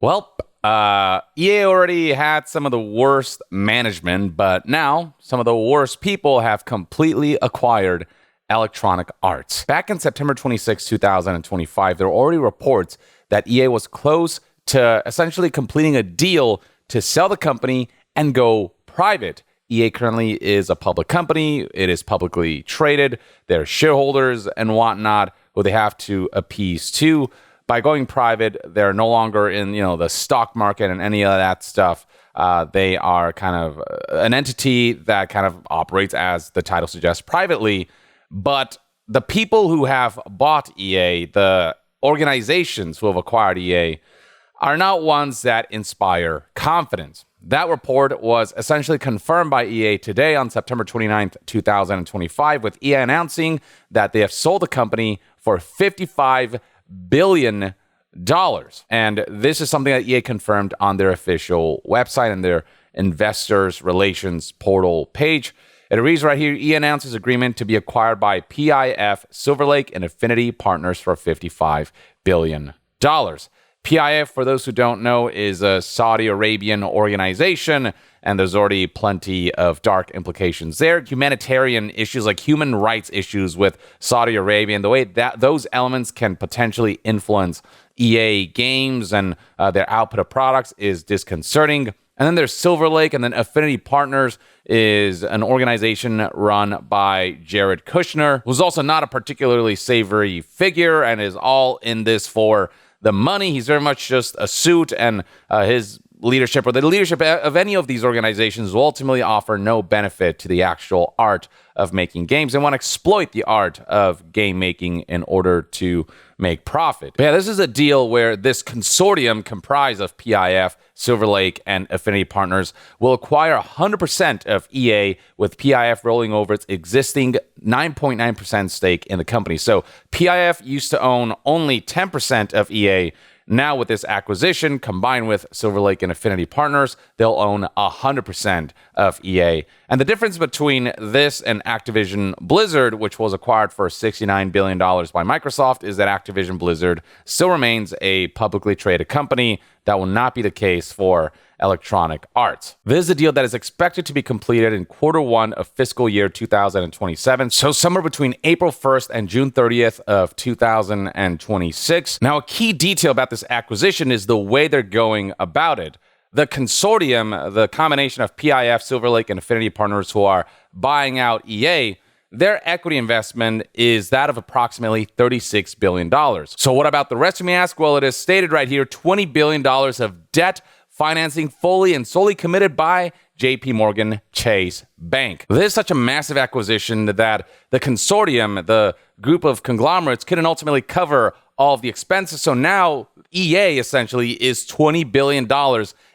Well, EA already had some of the worst management, but now some of the worst people have completely acquired Electronic Arts. Back in September 26, 2025, there were already reports that EA was close to essentially completing a deal to sell the company and go private. EA currently is a public company. It is publicly traded. There are shareholders and whatnot who they have to appease to. By going private, they're no longer in the stock market and any of that stuff. They are kind of an entity that kind of operates, as the title suggests, privately. But the people who have bought EA, the organizations who have acquired EA, are not ones that inspire confidence. That report was essentially confirmed by EA today on September 29th, 2025, with EA announcing that they have sold the company for $55 billion. And this is something that EA confirmed on their official website and their investors relations portal page. It reads right here, EA announces agreement to be acquired by PIF, Silver Lake, and Affinity Partners for $55 billion. PIF, for those who don't know, is a Saudi Arabian organization, and there's already plenty of dark implications there. Humanitarian issues like human rights issues with Saudi Arabia and the way that those elements can potentially influence EA games and their output of products is disconcerting. And then there's Silver Lake, and then Affinity Partners is an organization run by Jared Kushner, who's also not a particularly savory figure and is all in this for the money. He's very much just a suit, and his leadership or the leadership of any of these organizations will ultimately offer no benefit to the actual art of making games and want to exploit the art of game making in order to make profit. But yeah, this is a deal where this consortium comprised of PIF, Silver Lake, and Affinity Partners will acquire 100% of EA, with PIF rolling over its existing 9.9% stake in the company. So PIF used to own only 10% of EA. Now, with this acquisition, combined with Silver Lake and Affinity Partners, they'll own 100% of EA. And the difference between this and Activision Blizzard, which was acquired for $69 billion by Microsoft, is that Activision Blizzard still remains a publicly traded company. That will not be the case for Electronic Arts. This is a deal that is expected to be completed in Q1 of fiscal year 2027, so somewhere between April 1st and June 30th of 2026. Now, a key detail about this acquisition is the way they're going about it. The consortium, the combination of PIF, Silver Lake, and Affinity Partners who are buying out EA, their equity investment is that of approximately $36 billion. So what about the rest, you may ask? Well, it is stated right here, $20 billion of debt financing fully and solely committed by JP Morgan Chase Bank. This is such a massive acquisition that the consortium, the group of conglomerates, couldn't ultimately cover all of the expenses. So now EA essentially is $20 billion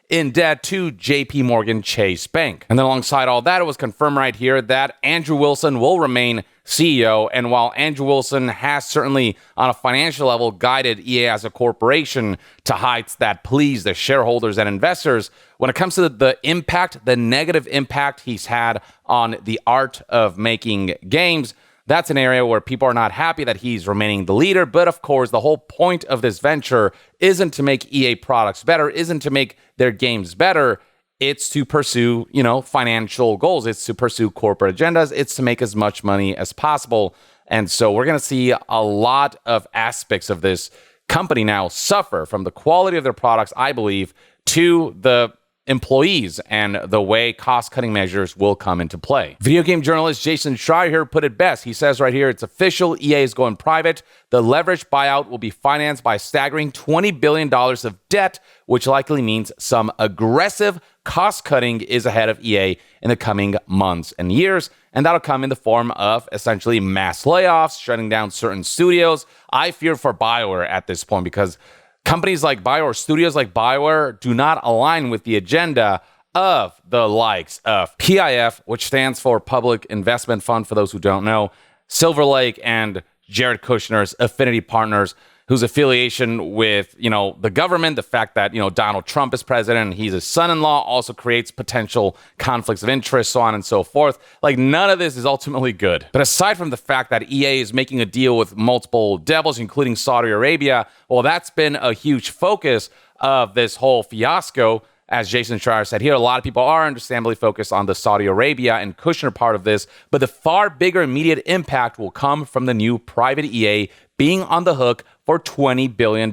in debt to JP Morgan Chase Bank. And then alongside all that, it was confirmed right here that Andrew Wilson will remain CEO. And while Andrew Wilson has certainly on a financial level guided EA as a corporation to heights that please the shareholders and investors, when it comes to the impact, the negative impact he's had on the art of making games, that's an area where people are not happy that he's remaining the leader. But of course, the whole point of this venture isn't to make EA products better, isn't to make their games better. It's to pursue, financial goals. It's to pursue corporate agendas. It's to make as much money as possible. And so we're going to see a lot of aspects of this company now suffer, from the quality of their products, I believe, to the employees and the way cost-cutting measures will come into play. Video game journalist Jason Schreier here put it best. He says right here, it's official, EA is going private. The leveraged buyout will be financed by a staggering $20 billion of debt, which likely means some aggressive cost-cutting is ahead of EA in the coming months and years. And that'll come in the form of essentially mass layoffs, shutting down certain studios. I fear for BioWare at this point, because companies like BioWare, studios like BioWare, do not align with the agenda of the likes of PIF, which stands for Public Investment Fund, for those who don't know, Silver Lake, and Jared Kushner's Affinity Partners, whose affiliation with, the government, the fact that, Donald Trump is president and he's his son-in-law, also creates potential conflicts of interest, so on and so forth. Like, none of this is ultimately good. But aside from the fact that EA is making a deal with multiple devils, including Saudi Arabia, well, that's been a huge focus of this whole fiasco, as Jason Schreier said here, a lot of people are understandably focused on the Saudi Arabia and Kushner part of this, but the far bigger immediate impact will come from the new private EA being on the hook for $20 billion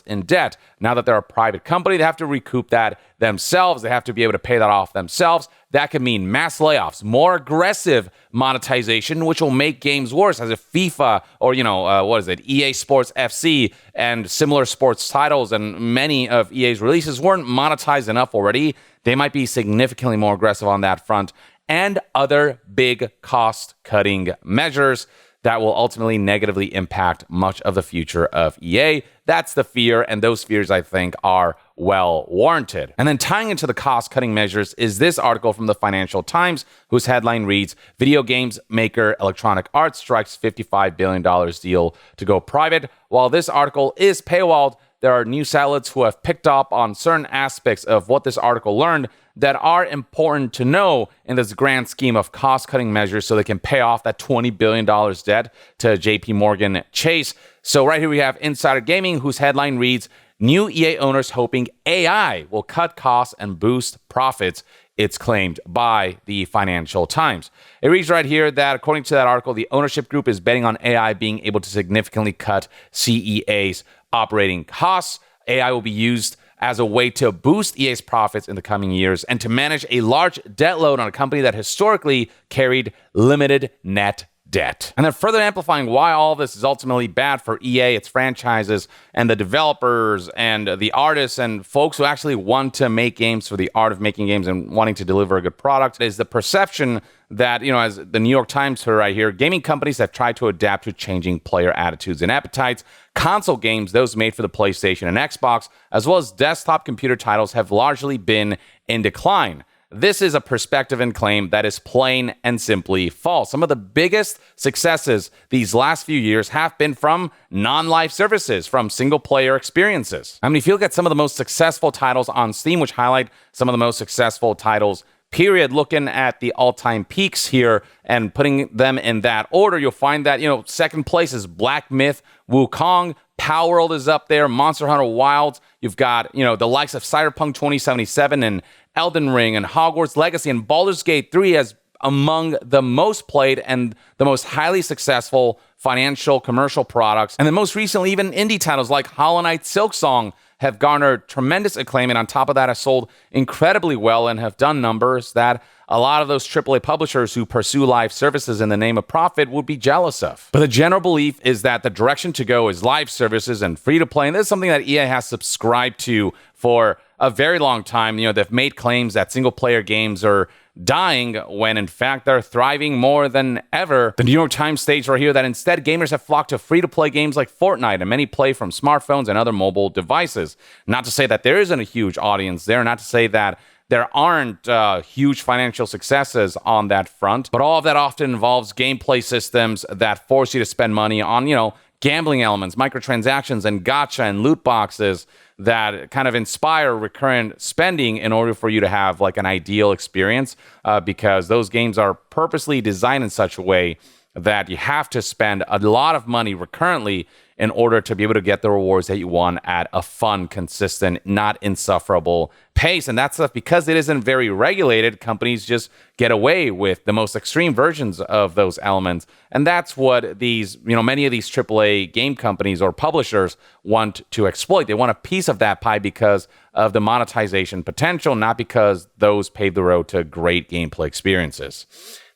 in debt. Now that they're a private company, they have to recoup that themselves. They have to be able to pay that off themselves. That could mean mass layoffs, more aggressive monetization, which will make games worse, as if FIFA or, EA Sports FC and similar sports titles and many of EA's releases weren't monetized enough already. They might be significantly more aggressive on that front, and other big cost-cutting measures that will ultimately negatively impact much of the future of EA. That's the fear, and those fears, I think, are well warranted. And then tying into the cost-cutting measures is this article from the Financial Times, whose headline reads, "Video games maker Electronic Arts strikes $55 billion deal to go private." While this article is paywalled, there are news outlets who have picked up on certain aspects of what this article learned that are important to know in this grand scheme of cost-cutting measures so they can pay off that $20 billion debt to JP Morgan Chase. So right here we have Insider Gaming, whose headline reads, "New EA owners hoping AI will cut costs and boost profits." It's claimed by the Financial Times. It reads right here that, according to that article, the ownership group is betting on AI being able to significantly cut CEA's operating costs. AI will be used as a way to boost EA's profits in the coming years and to manage a large debt load on a company that historically carried limited net debt. And then further amplifying why all this is ultimately bad for EA, its franchises, and the developers, and the artists, and folks who actually want to make games for the art of making games and wanting to deliver a good product, is the perception that, as the New York Times heard right here, gaming companies have tried to adapt to changing player attitudes and appetites. Console games, those made for the PlayStation and Xbox, as well as desktop computer titles, have largely been in decline. This is a perspective and claim that is plain and simply false. Some of the biggest successes these last few years have been from non-live services, from single-player experiences. I mean, if you look at some of the most successful titles on Steam, which highlight some of the most successful titles, period, looking at the all-time peaks here and putting them in that order, you'll find that, second place is Black Myth, Wukong, Palworld is up there, Monster Hunter Wilds. You've got, the likes of Cyberpunk 2077 and Elden Ring and Hogwarts Legacy, and Baldur's Gate 3 as among the most played and the most highly successful financial commercial products. And then most recently, even indie titles like Hollow Knight Silksong have garnered tremendous acclaim, and on top of that have sold incredibly well and have done numbers that a lot of those AAA publishers who pursue live services in the name of profit would be jealous of. But the general belief is that the direction to go is live services and free-to-play, and this is something that EA has subscribed to for a very long time. They've made claims that single-player games are dying when in fact they're thriving more than ever. The New York Times states right here that instead gamers have flocked to free-to-play games like Fortnite, and many play from smartphones and other mobile devices. Not to say that there isn't a huge audience there, not to say that there aren't huge financial successes on that front, but all of that often involves gameplay systems that force you to spend money on, gambling elements, microtransactions, and gacha and loot boxes that kind of inspire recurrent spending in order for you to have like an ideal experience, because those games are purposely designed in such a way that you have to spend a lot of money recurrently in order to be able to get the rewards that you want at a fun, consistent, not insufferable pace. And that's because it isn't very regulated. Companies just get away with the most extreme versions of those elements. And that's what these, many of these AAA game companies or publishers want to exploit. They want a piece of that pie because of the monetization potential, not because those pave the road to great gameplay experiences.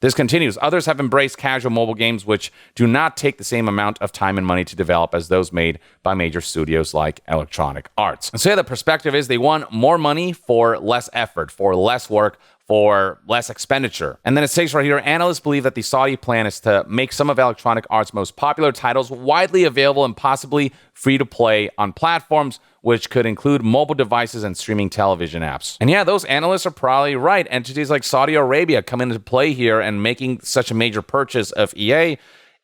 This continues. Others have embraced casual mobile games which do not take the same amount of time and money to develop as those made by major studios like Electronic Arts. And so the perspective is they want more money for less effort, for less work, for less expenditure. And then it says right here, analysts believe that the Saudi plan is to make some of Electronic Arts' most popular titles widely available and possibly free to play on platforms, which could include mobile devices and streaming television apps. And yeah, those analysts are probably right. Entities like Saudi Arabia come into play here and making such a major purchase of EA.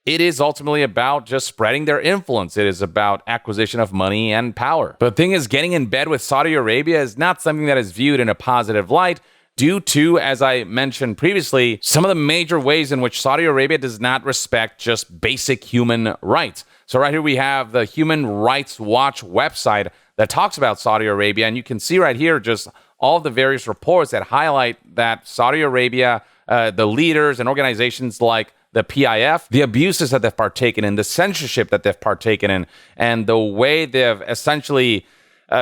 It is ultimately about just spreading their influence. It is about acquisition of money and power. But the thing is, getting in bed with Saudi Arabia is not something that is viewed in a positive light, due to, as I mentioned previously, some of the major ways in which Saudi Arabia does not respect just basic human rights. So right here we have the Human Rights Watch website that talks about Saudi Arabia. And you can see right here just all of the various reports that highlight that Saudi Arabia, the leaders and organizations like the PIF, the abuses that they've partaken in, the censorship that they've partaken in, and the way they've essentially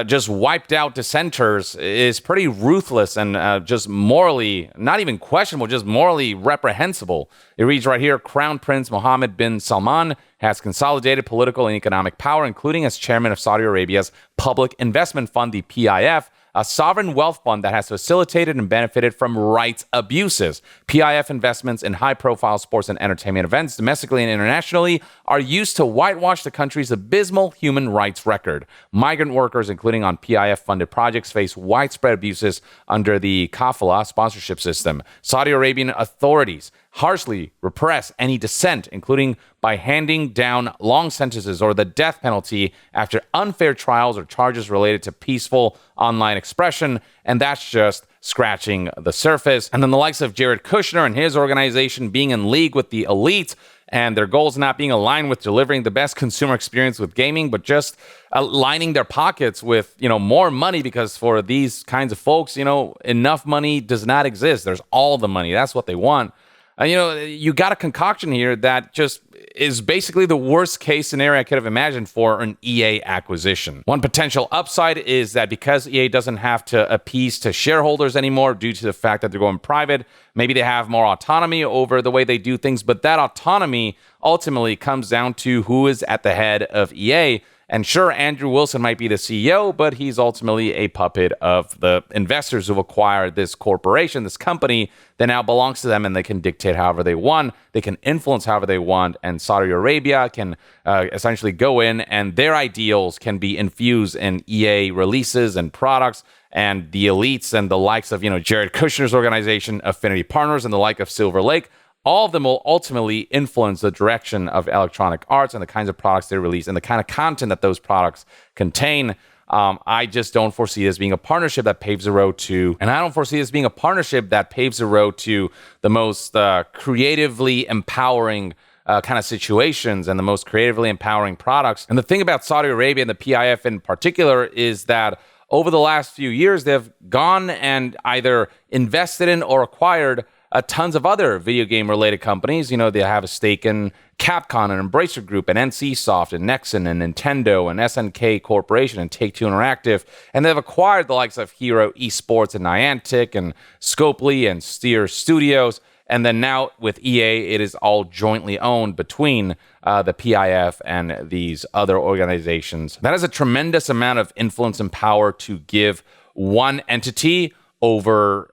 just wiped out dissenters is pretty ruthless and just morally, not even questionable, just morally reprehensible. It reads right here, Crown Prince Mohammed bin Salman has consolidated political and economic power, including as chairman of Saudi Arabia's Public Investment Fund, the PIF, a sovereign wealth fund that has facilitated and benefited from rights abuses. PIF investments in high-profile sports and entertainment events, domestically and internationally, are used to whitewash the country's abysmal human rights record. Migrant workers, including on PIF-funded projects, face widespread abuses under the kafala sponsorship system. Saudi Arabian authorities harshly repress any dissent, including by handing down long sentences or the death penalty after unfair trials or charges related to peaceful online expression. And that's just scratching the surface. And then the likes of Jared Kushner and his organization being in league with the elite and their goals not being aligned with delivering the best consumer experience with gaming, but just lining their pockets with, more money, because for these kinds of folks, enough money does not exist. There's all the money. That's what they want. You got a concoction here that just is basically the worst case scenario I could have imagined for an EA acquisition. One potential upside is that because EA doesn't have to appease to shareholders anymore due to the fact that they're going private, maybe they have more autonomy over the way they do things, but that autonomy ultimately comes down to who is at the head of EA. And sure, Andrew Wilson might be the CEO, but he's ultimately a puppet of the investors who've acquired this corporation, this company that now belongs to them, and they can dictate however they want. They can influence however they want, and Saudi Arabia can essentially go in, and their ideals can be infused in EA releases and products, and the elites and the likes of, Jared Kushner's organization, Affinity Partners, and the like of Silver Lake. All of them will ultimately influence the direction of Electronic Arts and the kinds of products they release and the kind of content that those products contain. I just don't foresee this being a partnership that paves the road to, and I don't foresee this being a partnership that paves the road to the most creatively empowering kind of situations and the most creatively empowering products. And the thing about Saudi Arabia and the PIF in particular is that over the last few years, they've gone and either invested in or acquired tons of other video game related companies. They have a stake in Capcom and Embracer Group and NCSoft and Nexon and Nintendo and SNK Corporation and Take-Two Interactive. And they've acquired the likes of Hero Esports and Niantic and Scopely and Steer Studios. And then now with EA, it is all jointly owned between the PIF and these other organizations. That is a tremendous amount of influence and power to give one entity over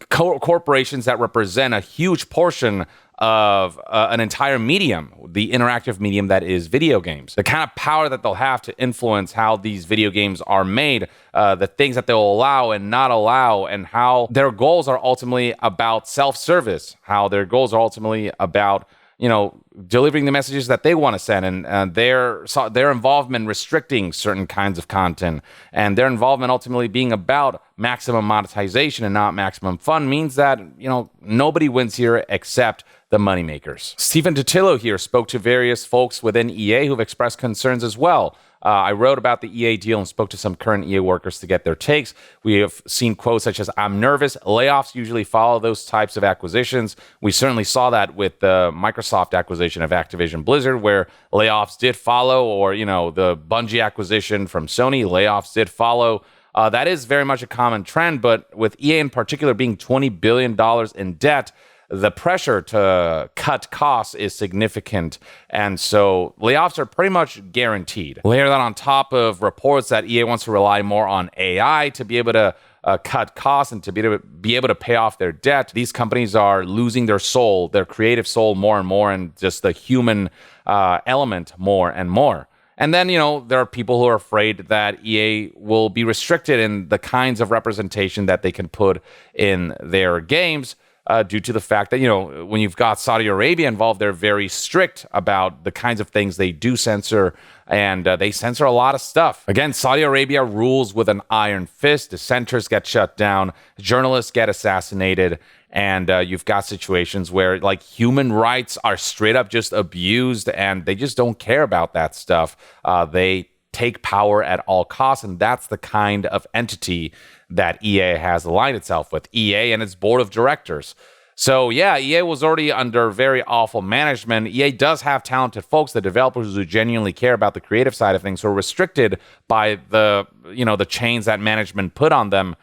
corporations that represent a huge portion of an entire medium, the interactive medium that is video games. The kind of power that they'll have to influence how these video games are made, the things that they'll allow and not allow, and how their goals are ultimately about self-service, how their goals are ultimately about delivering the messages that they want to send, and their involvement restricting certain kinds of content, and their involvement ultimately being about maximum monetization and not maximum fun means that, nobody wins here except the moneymakers. Stephen Totilo here spoke to various folks within EA who've expressed concerns as well. I wrote about the EA deal and spoke to some current EA workers to get their takes. We have seen quotes such as, "I'm nervous." Layoffs usually follow those types of acquisitions. We certainly saw that with the Microsoft acquisition of Activision Blizzard, where layoffs did follow, or, the Bungie acquisition from Sony, layoffs did follow. That is very much a common trend, but with EA in particular being $20 billion in debt, the pressure to cut costs is significant, and so layoffs are pretty much guaranteed. Layer that on top of reports that EA wants to rely more on AI to be able to cut costs and to be able to pay off their debt. These companies are losing their soul, their creative soul more and more, and just the human element more and more. And then, there are people who are afraid that EA will be restricted in the kinds of representation that they can put in their games, due to the fact that, when you've got Saudi Arabia involved, they're very strict about the kinds of things they do censor, and they censor a lot of stuff. Again, Saudi Arabia rules with an iron fist. Dissenters get shut down, journalists get assassinated, and you've got situations where human rights are straight up just abused, and they just don't care about that stuff. They take power at all costs. And that's the kind of entity that EA has aligned itself with, EA and its board of directors. So yeah, EA was already under very awful management. EA does have talented folks, the developers who genuinely care about the creative side of things, who are restricted by the chains that management put on them.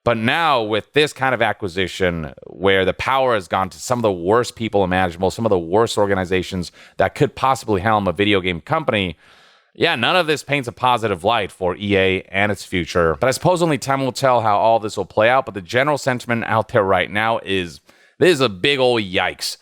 But now with this kind of acquisition, where the power has gone to some of the worst people imaginable, some of the worst organizations that could possibly helm a video game company, yeah, none of this paints a positive light for EA and its future. But I suppose only time will tell how all this will play out. But the general sentiment out there right now is, this is a big old yikes.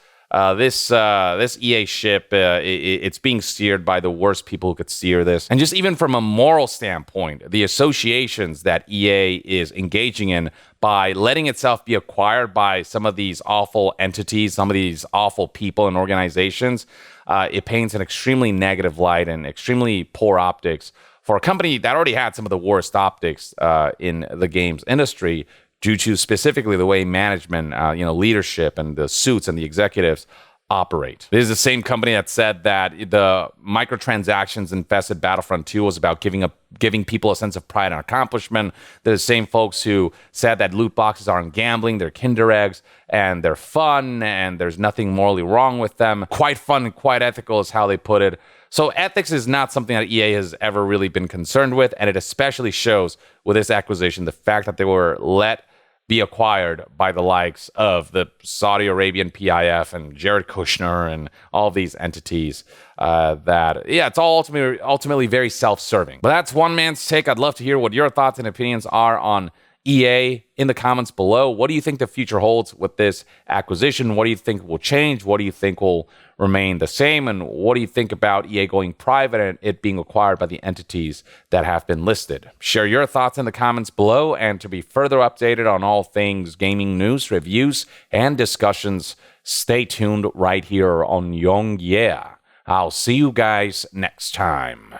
This EA ship, it's being steered by the worst people who could steer this. And just even from a moral standpoint, the associations that EA is engaging in by letting itself be acquired by some of these awful entities, some of these awful people and organizations, it paints an extremely negative light and extremely poor optics for a company that already had some of the worst optics in the games industry, due to specifically the way management, leadership and the suits and the executives operate. This is the same company that said that the microtransactions infested Battlefront 2 was about giving people a sense of pride and accomplishment. They're the same folks who said that loot boxes aren't gambling, they're Kinder eggs, and they're fun, and there's nothing morally wrong with them. Quite fun and quite ethical is how they put it. So ethics is not something that EA has ever really been concerned with, and it especially shows with this acquisition, the fact that they were let be acquired by the likes of the Saudi Arabian PIF and Jared Kushner and all of these entities it's all ultimately very self-serving. But that's one man's take. I'd love to hear what your thoughts and opinions are on EA in the comments below. What do you think the future holds with this acquisition? What do you think will change? What do you think will remain the same? And what do you think about EA going private and it being acquired by the entities that have been listed? Share your thoughts in the comments below. And to be further updated on all things gaming news, reviews, and discussions, stay tuned right here on Young Yeah. I'll see you guys next time.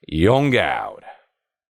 Young out.